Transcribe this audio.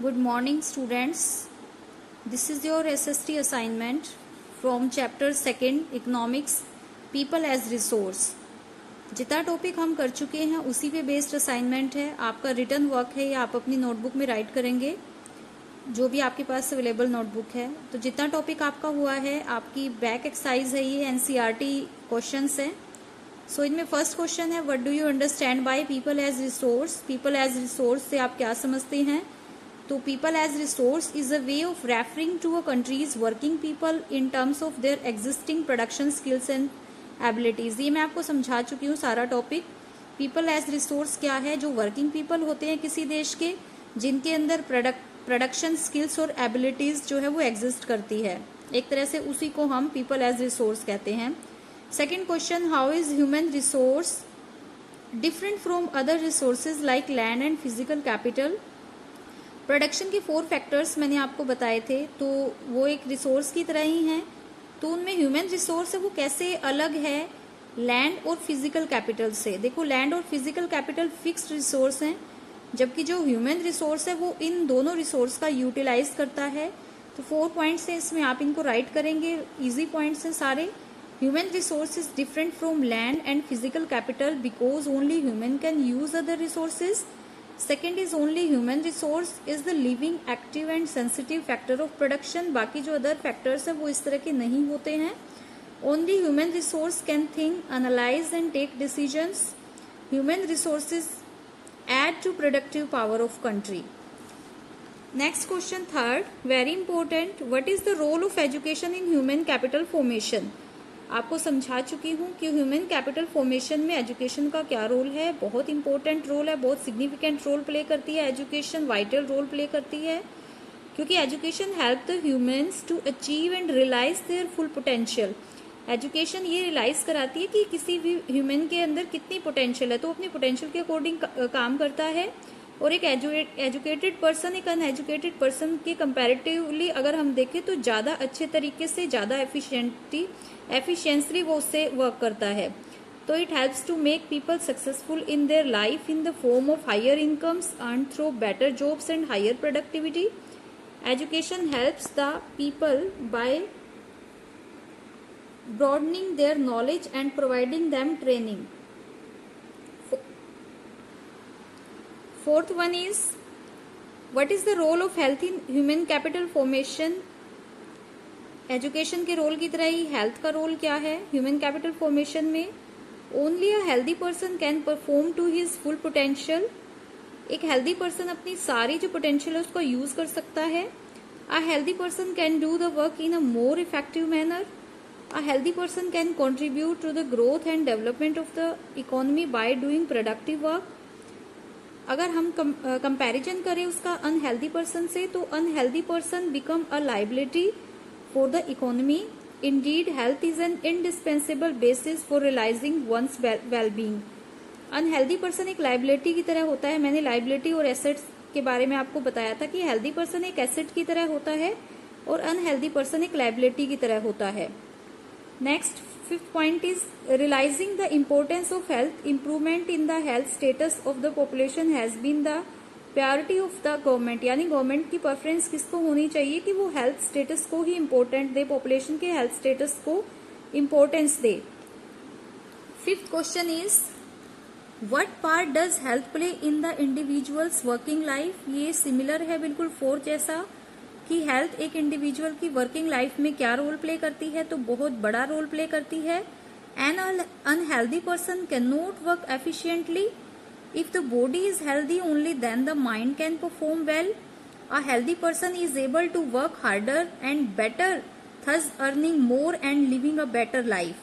Good morning, students. This is your SST assignment from chapter 2 Economics People as Resource. जितना topic हम कर चुके हैं उसी पे बेस्ड असाइनमेंट है. आपका रिटर्न वर्क है, या आप अपनी नोटबुक में राइट करेंगे जो भी आपके पास अवेलेबल नोटबुक है. तो जितना टॉपिक आपका हुआ है, आपकी बैक एक्सरसाइज है, ये एनसीईआरटी क्वेश्चंस है. सो इनमें फर्स्ट क्वेश्चन है, what do you understand by people as resource. People as resource से आप क्या समझते हैं? तो people as resource is a way of referring to a country's working people in terms of their existing production skills and abilities. ये मैं आपको समझा चुकी हूँ सारा टॉपिक. पीपल एज रिसोर्स क्या है? जो वर्किंग पीपल होते हैं किसी देश के, जिनके अंदर प्रोडक्शन स्किल्स और एबिलिटीज जो है वो एग्जिस्ट करती है. एक तरह से उसी को हम पीपल एज रिसोर्स कहते हैं. Second question, how is human resource different from other resources like land and physical capital. Production के 4 फैक्टर्स मैंने आपको बताए थे, तो वो एक रिसोर्स की तरह ही हैं. तो उनमें ह्यूमन रिसोर्स है वो कैसे अलग है लैंड और फिजिकल कैपिटल से. देखो, लैंड और फिजिकल कैपिटल फिक्स्ड रिसोर्स हैं, जबकि जो ह्यूमन रिसोर्स है वो इन दोनों रिसोर्स का यूटिलाइज करता है. तो 4 पॉइंट्स हैं इसमें, आप इनको राइट करेंगे. इजी पॉइंट्स हैं सारे. Human resource is different from land and physical capital because only human can use other resources. Second is only human resource is the living active and sensitive factor of production. बाकी जो other factors है वो इस तरह के नहीं होते हैं. Only human resource can think, analyse and take decisions. Human resources add to productive power of country. Next question, third, very important, what is the role of education in human capital formation. आपको समझा चुकी हूँ कि human capital formation में education का क्या role है. बहुत इंपॉर्टेंट रोल है, बहुत सिग्निफिकेंट रोल प्ले करती है एजुकेशन, वाइटल रोल प्ले करती है, क्योंकि education help the humans to achieve and realise their full potential. Education ये रियलाइज कराती है कि किसी भी ह्यूमन के अंदर कितनी पोटेंशियल है, तो अपनी पोटेंशियल के अकॉर्डिंग काम करता है. और एक एजुकेटेड पर्सन एक अनएजुकेटेड पर्सन के कंपैरेटिवली अगर हम देखें तो ज़्यादा अच्छे तरीके से, ज़्यादा एफिशिएंटली वो उससे वर्क करता है. तो it helps to make people successful in their life in the form of higher incomes earn through better jobs and higher productivity. Education helps the people by broadening their knowledge and providing them training. Fourth one is, what is the role of health in human capital formation. Education के role की तरह ही health का role क्या है human capital formation में. Only a healthy person can perform to his full potential. एक healthy person अपनी सारी जो पोटेंशियल है उसको यूज कर सकता है. अ healthy person can do the work in a more effective manner. A healthy person can contribute to the growth and development of the economy by doing productive work. अगर हम कंपैरिजन करें उसका unhealthy person से, तो unhealthy person become a liability for the economy. Indeed health is an indispensable basis for realising one's wellbeing. Unhealthy person एक liability की तरह होता है. मैंने लाइबिलिटी और एसेट्स के बारे में आपको बताया था कि हेल्दी पर्सन एक एसेट की तरह होता है और अनहेल्दी पर्सन एक लाइबिलिटी की तरह होता है. Next, fifth point is realizing the importance of health. Improvement in the health status of the population has been the priority of the government. यानी गवर्नमेंट की प्रेफरेंस किसको होनी चाहिए कि वो हेल्थ स्टेटस को ही इम्पोर्टेंट दे, पॉपुलेशन के हेल्थ स्टेटस को importance they. Fifth question is, what part does health play in the individuals working life. ये सिमिलर है बिल्कुल फोर्थ जैसा कि हेल्थ एक इंडिविजुअल की वर्किंग लाइफ में क्या रोल प्ले करती है. तो बहुत बड़ा रोल प्ले करती है. An unhealthy person can not work efficiently. If the body is healthy only then the mind can perform well. A healthy person is able to work harder and better, thus earning more and living a better life.